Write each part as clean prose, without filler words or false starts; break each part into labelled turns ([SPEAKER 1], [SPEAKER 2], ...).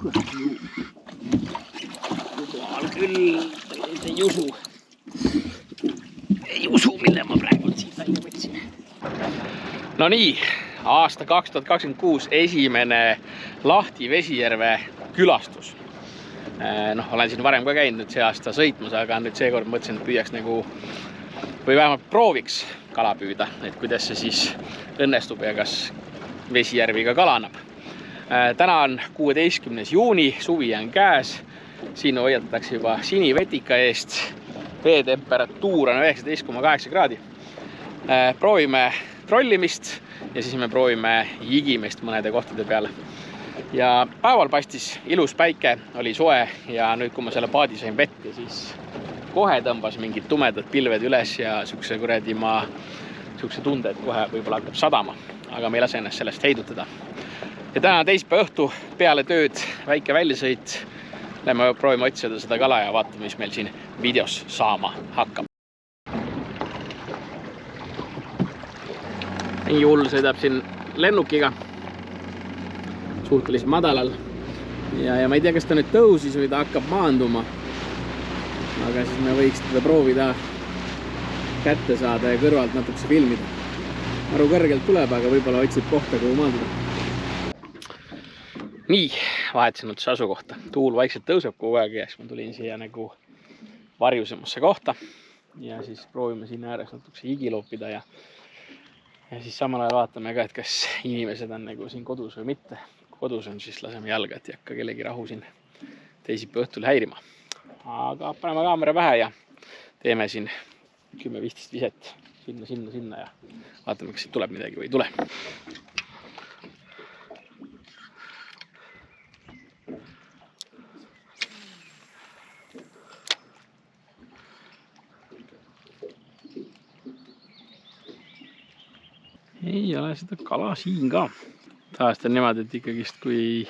[SPEAKER 1] Jumal küll, ei usu. Ei usu, mille ma praegu siit välja võtsin. No nii, aasta 2026 esimene Lahti Vesijärve külastus. Olen siin varem ka käinud nüüd see aasta sõitmas, aga nüüd seekord mõtlesin, et püüaks nagu, või vähemalt prooviks kala püüda, et kuidas see siis õnnestub ja kas Vesijärvi ka kala annab. Täna on 16. juuni, suvi on käes. Siin hoiatatakse juba sinivetika eest. Veetemperatuur on 19,8 kraadi. Proovime trollimist ja siis me proovime jigimist mõnede kohtade peale. Ja päeval paistis ilus päike, oli soe ja nüüd kui ma selle paadi sain vette, siis kohe tõmbas mingid tumedad pilved üles ja sükse tunde, et kohe võib-olla hakkab sadama, aga me ei lase ennast sellest heidutada. Ja täna teisipäeva õhtu peale tööd väike väljasõit. Lähme proovime otsida seda kala ja vaatame, mis meil siin videos saama hakkab. Juul sõidab siin lennukiga suhteliselt madalal ja ma ei tea, kas ta nüüd tõusis või ta hakkab maanduma, aga siis me võiks teda proovida kätte saada ja kõrvalt natukese filmida. Aru kõrgelt tuleb, aga võib-olla otsib kohta, kuhu maanduda. Nii, vahetasin otsa asukohta. Tuul vaikselt tõuseb kogu aeg ja siis ma tulin siia nagu varjusemasse kohta ja siis proovime siin ääres natukese higi loopida ja siis samal ajal vaatame ka, et kas inimesed on nagu siin kodus või mitte. Kodus on, siis laseme jalga, et ei hakka kellegi rahu siin teisipäeva õhtul häirima. Aga paneme kaamera pähe ja teeme siin 10-15 viset sinna ja vaatame, kas siit tuleb midagi või ei tule. Ei ole seda kala siin ka. Tahast on niimoodi, et ikkagist kui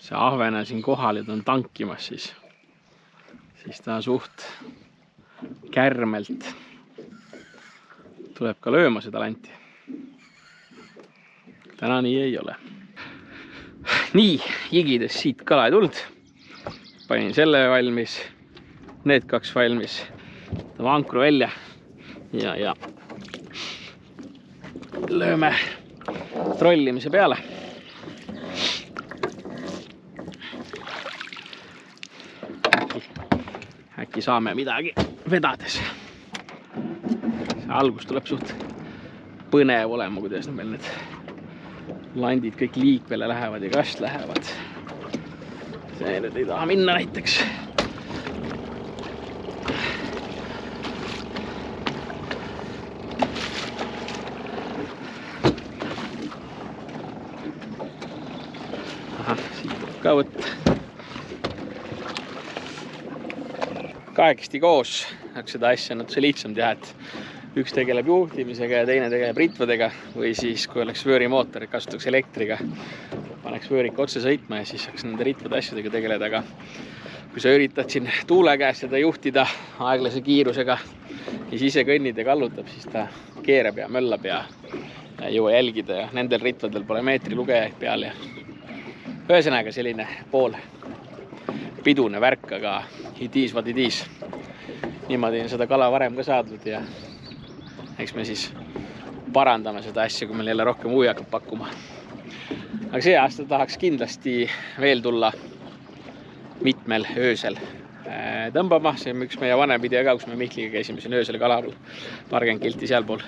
[SPEAKER 1] see ahvena siin kohal ja ta on tankimas, siis ta suht kärmelt tuleb ka lööma seda lanti. Täna nii ei ole. Nii, jigides siit kala ei tulnud. Panin selle valmis, need 2 valmis. Tõma ankru välja ja lööme trollimise peale. Äkki saame midagi vedades. See algus tuleb suht põnev olema, kuidas meil need landid kõik liikvele lähevad ja kast lähevad. See nüüd ei taha minna näiteks. Ka võtta. Kahekesti koos seda asja on lihtsam teha, et üks tegeleb juhtimisega ja teine tegeleb ritvadega või siis kui oleks vöörimootor, kasutaks elektriga, paneks vöörika otse sõitma ja siis saaks nende ritvade asjadega tegeleda, aga kui sa üritad siin tuule käest seda juhtida aeglase kiirusega ja siis ise kõnnid ja kallutab, siis ta keerab ja möllab ja ei jõua jälgida ja nendel ritvadel pole meetri lugejaid peal ja ühesõnaga selline pool pidune värk, aga it is what it is. Niimoodi on seda kala varem ka saadud ja eks me siis parandame seda asja, kui meil jälle rohkem huvi hakkab pakkuma. Aga see aasta tahaks kindlasti veel tulla mitmel öösel tõmbama. See on üks meie vanem video ka, kus me Mihkliga käisime siin öösel kala Pargenkilti sealpool.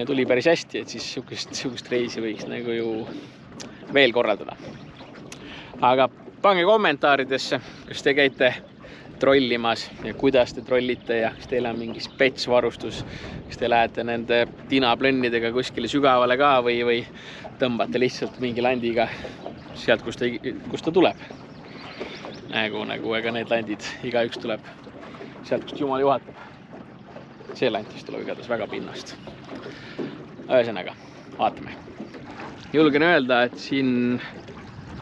[SPEAKER 1] Tuli päris hästi, et siis sugust reisi võiks nagu ju veel korraldada. Aga pange kommentaaridesse, kas te käite trollimas ja kuidas te trollite ja kas teil on mingi spetsvarustus, kas te lähete nende tinaplönnidega kuskile sügavale ka või tõmbate lihtsalt mingi landiga sealt, kus ta tuleb. Nagu ega need landid, igaüks tuleb sealt, kust Jumal juhatab. See lant vist tuleb igatahes väga pinnast. Ühesõnaga, vaatame. Julgen öelda, et siin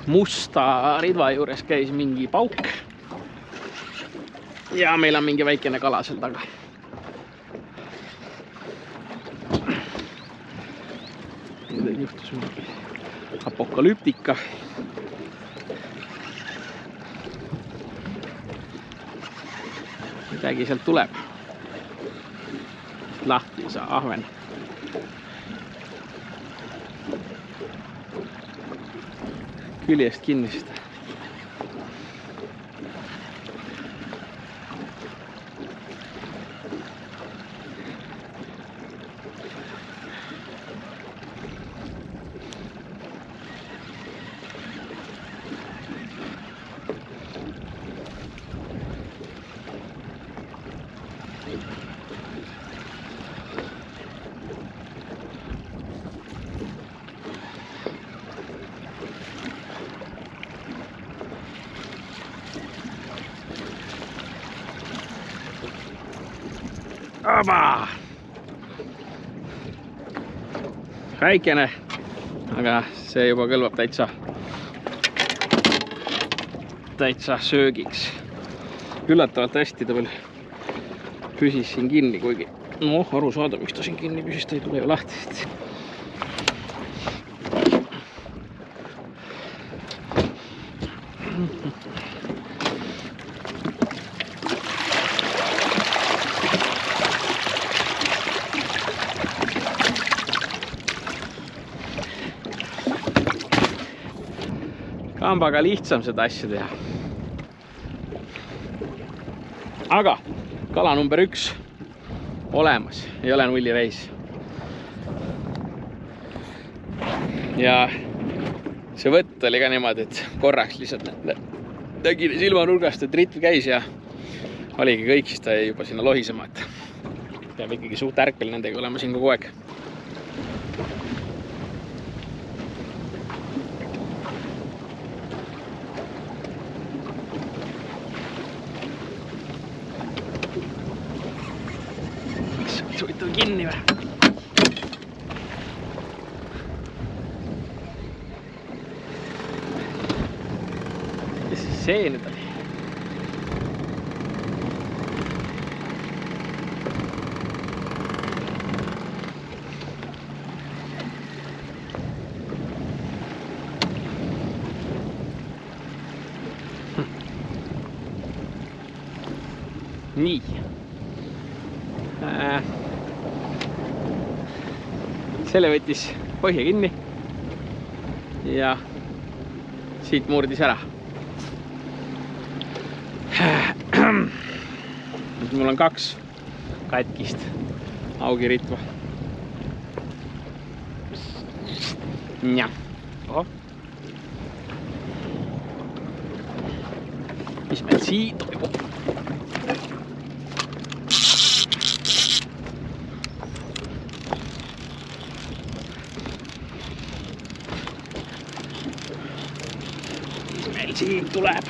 [SPEAKER 1] musta ridva juures käis mingi pauk ja meil on mingi väikene kala seal taga. Nüüd juhtus mingi apokalüptika. midagi sealt tuleb. Lahti ei saa ahven. Küljest kinni seda. Aba! Väikene, aga see juba kõlbab täitsa söögiks. Üllatavalt hästi ta veel püsis siin kinni, kuigi aru saada, miks ta siin kinni püsis, ta ei tule ju lahti. Kambaga lihtsam seda asja teha. Aga kala number 1 olemas, ei ole nullireis. Ja see võtt oli ka niimoodi, et korraks lihtsalt nägin silmanurgast, et ritv käis ja oligi kõik, siis ta jäi juba sinna lohisema, et peab ikkagi suht ärkvel nendega olema siin kogu aeg. Suitu kinni või? Ja siis see nüüd oli. Nii. Selle võttis põhja kinni ja siit murdis ära. Mul on 2 katkist augiritva. Ja. Oho. Mis meil siin toimub? Siin tuleb.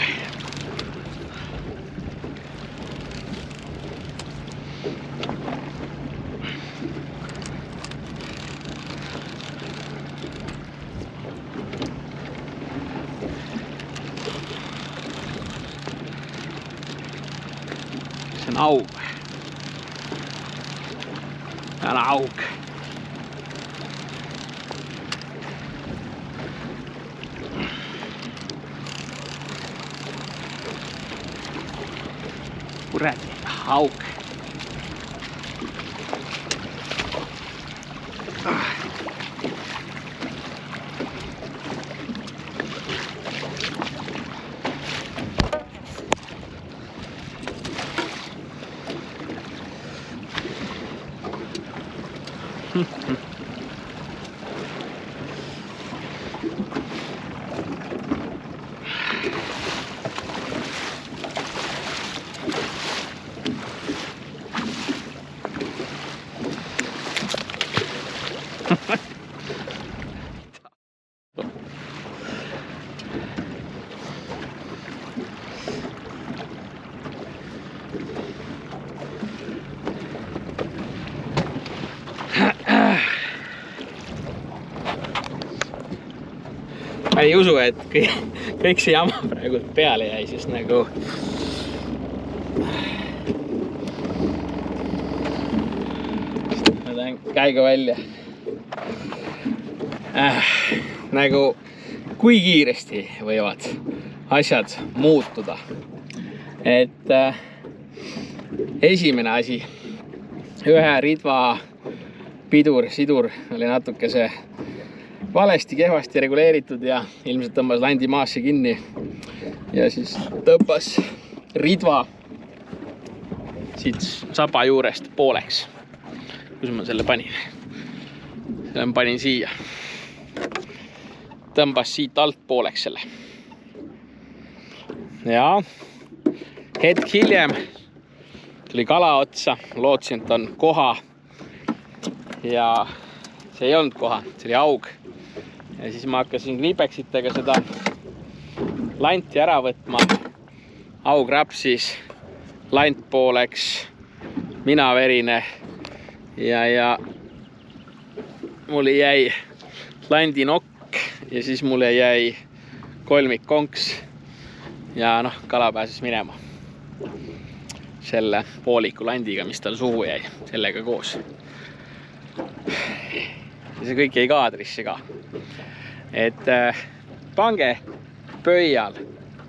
[SPEAKER 1] See on aug. Täällä aug. Kuradi hauk. Ma ei usu, et kõik see jama praegu peale jäi, sest nagu ma tahan käiga välja. Nagu kui kiiresti võivad asjad muutuda. Et esimene asi. Ühe ridva sidur oli natukese valesti kehvasti reguleeritud ja ilmselt tõmbas landi maasse kinni. Ja siis tõmbas ridva siit saba juurest pooleks. Kus ma selle panin? Selle ma panin siia. Tõmbas siit alt pooleks selle. Ja hetk hiljem tuli kala otsa. Lootsin, et on koha. Ja see ei olnud koha, see oli aug. Ja siis ma hakkasin kriipeksitega seda lanti ära võtma. Aug rapsis, lant pooleks, mina verine ja mulle jäi landi nokk ja siis mulle jäi kolmik konks ja noh, kala pääses minema selle pooliku landiga, mis tal suhu jäi, sellega koos. Ja see kõik jäi kaadrisse ka. Et pange pöial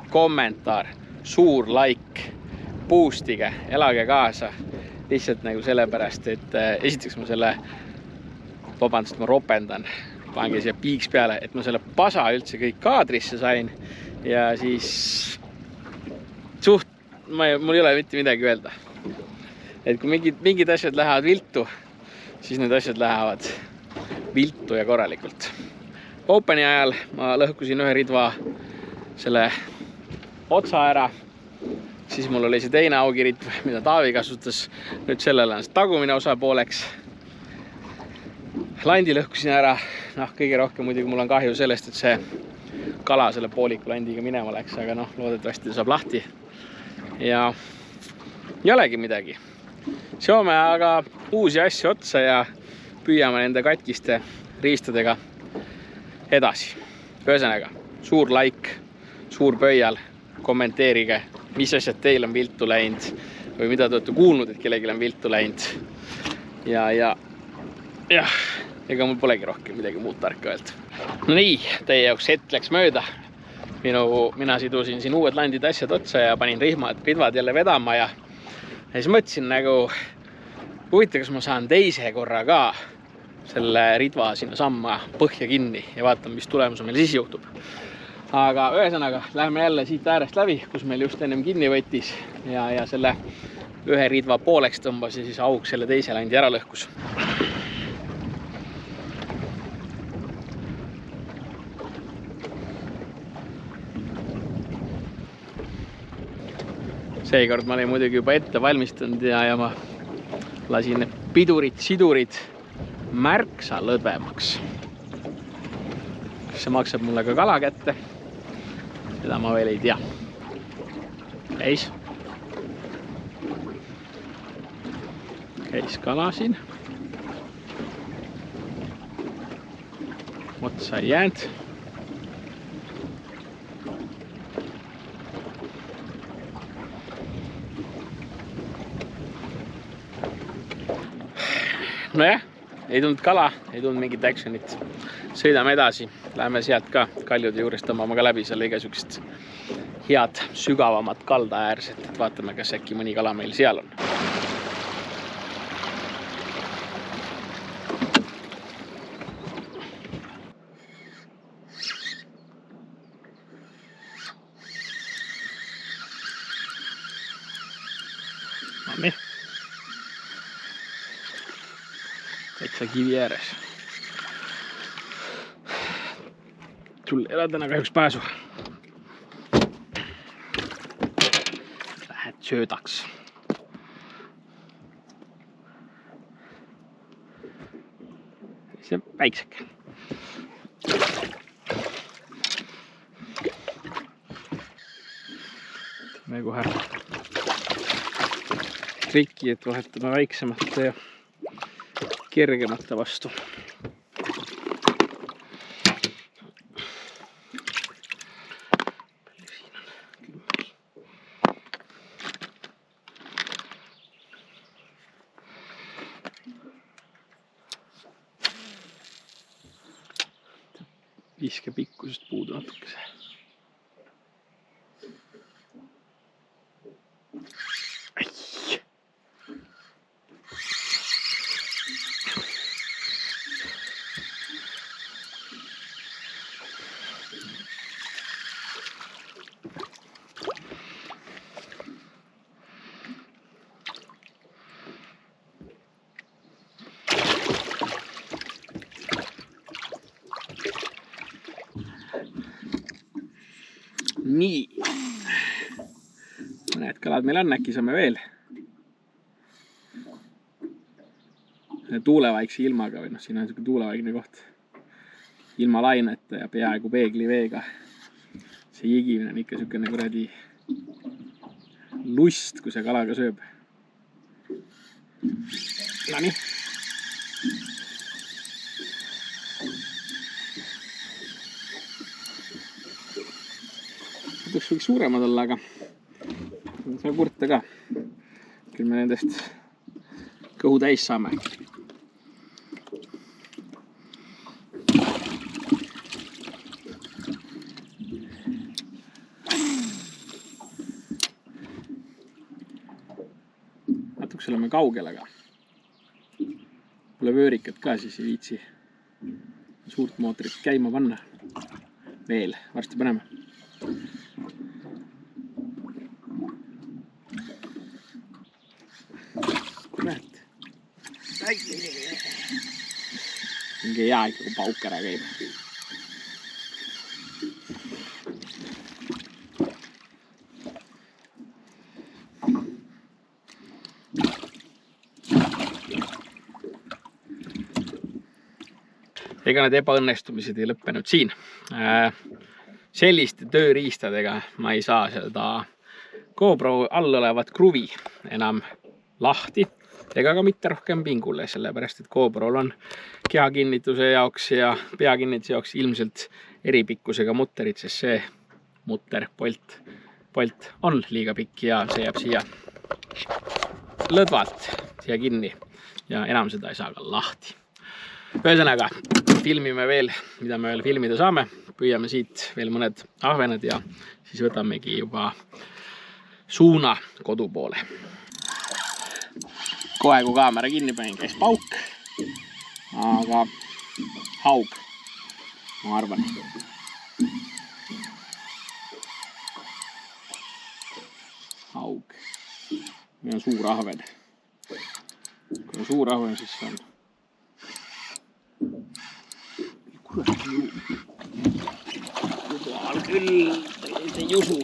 [SPEAKER 1] kommentaar, suur like, boostige, elage kaasa. Lihtsalt nagu sellepärast, et esiteks ma selle, vabandust, ma ropendan, pange siia piiks peale, et ma selle pasa üldse kõik kaadrisse sain ja siis mul ei ole mitte midagi öelda. Et kui mingid asjad lähevad viltu, siis need asjad lähevad viltu ja korralikult. Openi ajal ma lõhkusin ühe ridva selle otsa ära. Siis mul oli see teine augiritv, mida Taavi kasutas. Nüüd sellele on see tagumine osa pooleks. Landi lõhkusin ära. Noh, kõige rohkem muidugi mul on kahju sellest, et see kala selle pooliku landiga minema läks, aga noh, loodetavasti saab lahti. Ja ei olegi midagi. Seome aga uusi asju otsa ja püüame nende katkiste riistadega edasi. Ühesõnaga, suur like, suur pöial, kommenteerige, mis asjad teil on viltu läinud või mida te olete kuulnud, et kellelgi on viltu läinud. Ja ega mul polegi rohkem midagi muud tarka öelda. No nii, teie jaoks hetk läks mööda. Mina sidusin siin uued landid asjad otsa ja panin ridvad jälle vedama ja siis mõtlesin nagu huvitav, kas ma saan teise korra ka selle ridva sinna samma põhja kinni ja vaatan, mis tulemus meil siis juhtub. Aga ühesõnaga, lähme jälle siit äärest läbi, kus meil just ennem kinni võttis ja selle ühe ridva pooleks tõmbas ja siis aug selle teise landi ära lõhkus. Seekord ma olin muidugi juba ette valmistanud ja ma lasin sidurid märksa lõdvemaks. See maksab mulle ka kala kätte. Seda ma veel ei tea. Käis kala siin. Otsa ei jäänud. Nojah, ei tulnud kala, ei tulnud mingit actionit. Sõidame edasi, läheme sealt ka kaljude juurest tõmbame ka läbi seal igasugust head sügavamat kalda äärset, et vaatame, kas äkki mõni kala meil seal on. Nonii. Täitsa kivi ääres. Sul ei ole täna kahjuks pääsu. Lähed söödaks. See on väikseke. Me kohe trikki, et vahetame väiksemate ja kergemate vastu. Viske pikkusest puudu natukese. Nii. Mõned kalad meil on, äkki saame veel. Tuulevaikse ilmaga või siin on tuulevaikne koht. Ilma laineta ja peaaegu peegli veega. See jigimine on ikka sükene kuradi lust, kui see kalaga sööb. No nii. Võiks suuremad olla, aga saa kurta ka. Küll me nendest kõhu täis saame. Natuks oleme kaugel, aga pole vöörikat ka, siis ei viitsi suurt mootorit käima panna. Veel, varsti paneme. Kurat. Mingi hea ikka, kui pauk ära käib. Ega need ebaõnnestumised ei lõppenud siin. Selliste tööriistadega ma ei saa seda GoPro all olevat kruvi enam lahti ega ka mitte rohkem pingule, sellepärast et GoPro'l on kehakinnituse jaoks ja peakinnituse jaoks ilmselt eripikkusega mutterid, sest see polt on liiga pikk ja see jääb siia lõdvalt siia kinni ja enam seda ei saa ka lahti. Ühesõnaga, filmime veel, mida me veel filmida saame, püüame siit veel mõned ahvenad ja siis võtamegi juba suuna kodu poole. Kohe kui kaamera kinni panin, käis pauk, aga haug, ma arvan. Haug. Meil on suur ahven. Kui on suur ahven, siis on kurat jumal küll, ei usu.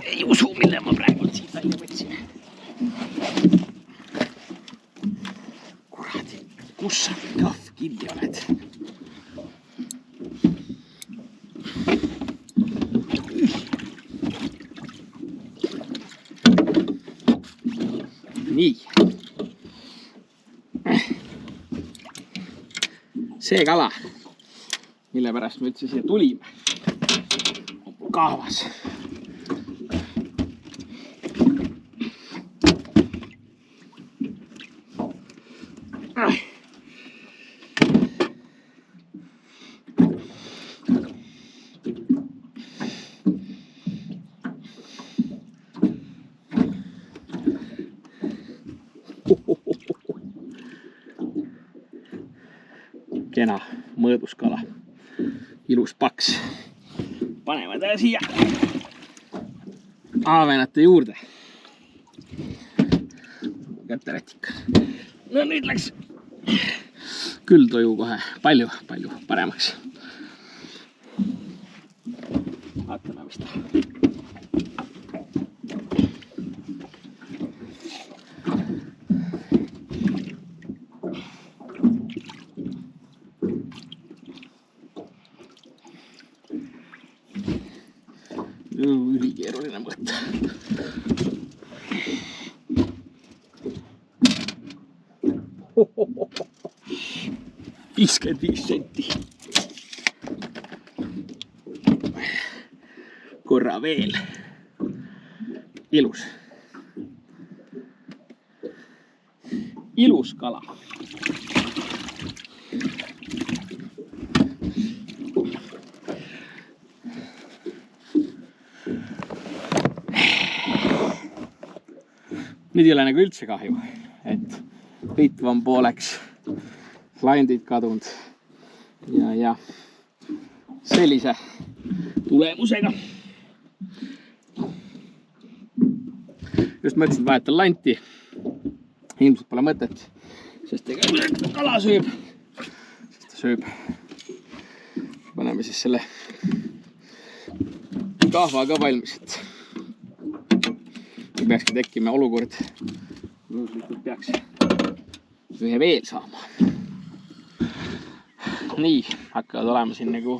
[SPEAKER 1] Ei usu, mille ma praegu siit välja võtsin. Kurat, kus sa kahv kinni oled? Nii. See kala, mille pärast me üldse siia tulime, on kaavas. Kena mõõduskala, ilus paks. Paneme ta siia aavenate juurde. Käterätika. No nüüd läks küll toju kohe palju paremaks. Vaatame, mis ta. Ülikeeruline mõõta. 55 senti. Korra veel. Ilus. Ilus kala. Nüüd ei ole nagu üldse kahju, et Ritvam pooleks landid kadunud ja sellise tulemusega. Just mõtlesin, et vahetan lanti. Ilmselt pole mõtet, sest ega kala sööb. Sest ta sööb. Paneme siis selle kahva ka valmis, et peakski tekkima olukord, juhuslikult peaks ühe veel saama. Nii, hakkavad olema siin nagu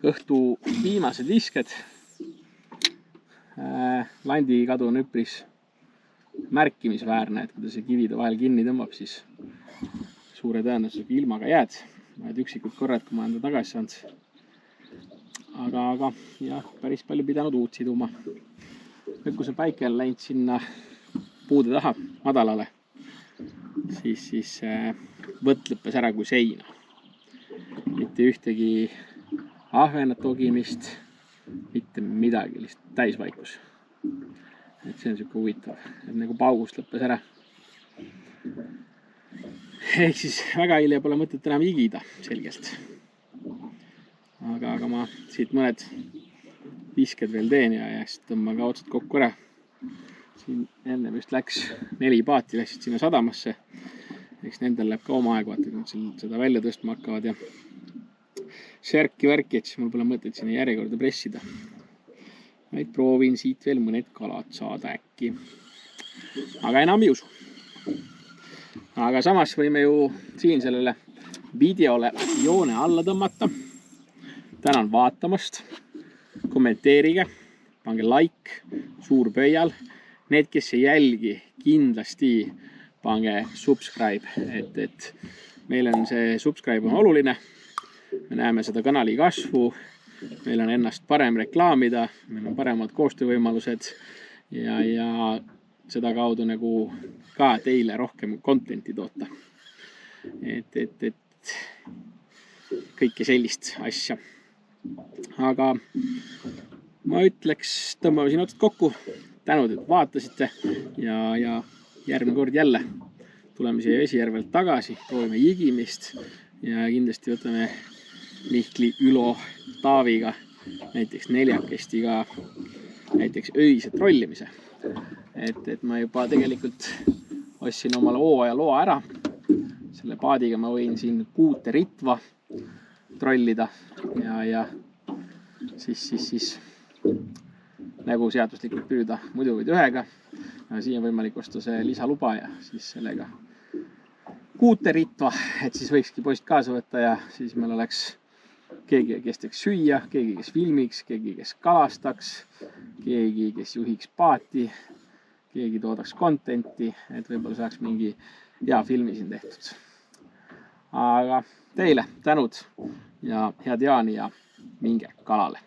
[SPEAKER 1] õhtu viimased visked. Landi kadu on üpris märkimisväärne, et kui ta see kivide vahel kinni tõmbab, siis suure tõenäosusega ilmaga jääd. Need üksikud korrad, kui ma enda tagasi saanud. Aga jah, päris palju pidanud uut siduma. Kui see päike on läinud sinna puude taha madalale, siis võtt lõppes ära kui seina. Mitte ühtegi ahvenat ogimist, mitte midagi, lihtsalt täisvaikus. Et see on siuke huvitav, et nagu paugust lõppes ära. Ehk siis väga hilja pole mõtet enam igida selgelt. Aga ma siit mõned visked veel teen ja siis tõmban ka otsad kokku ära. Siin enne vist läks 4 paati läksid sinna sadamasse. Eks nendel läheb ka oma aeg, vaata, kui nad seda välja tõstma hakkavad ja särki-värki, et siis mul pole mõtet sinna järjekorda pressida. Vaid proovin siit veel mõned kalad saada äkki. Aga enam ei usu. Aga samas võime ju siin sellele videole joone alla tõmmata. Tänan vaatamast. Kommenteerige, pange like, suur pöial. Need, kes ei jälgi, kindlasti pange subscribe, et meil on see subscribe on oluline. Me näeme seda kanali kasvu, meil on ennast parem reklaamida, meil on paremad koostöövõimalused ja seda kaudu nagu ka teile rohkem contenti toota. Et kõike sellist asja. Aga ma ütleks, tõmbame siin otsad kokku. Tänud, et vaatasite ja järgmine kord jälle tuleme siia Vesijärvelt tagasi, proovime jigimist ja kindlasti võtame Mihkli, Ülo, Taaviga näiteks neljakesti ka näiteks öise trollimise. Et ma juba tegelikult ostsin omale hooaja loa ära. Selle paadiga ma võin siin 6 ritva trollida ja siis nagu seaduslikult püüda, muidu võid ühega. Siin on võimalik osta see lisaluba ja siis sellega 6 ritva, et siis võikski poist kaasa võtta ja siis meil oleks keegi, kes teeks süüa, keegi, kes filmiks, keegi, kes kalastaks, keegi, kes juhiks paati, keegi toodaks contenti, et võib-olla saaks mingi hea filmi siin tehtud. Aga teile tänud ja head jaani ja minge kalale!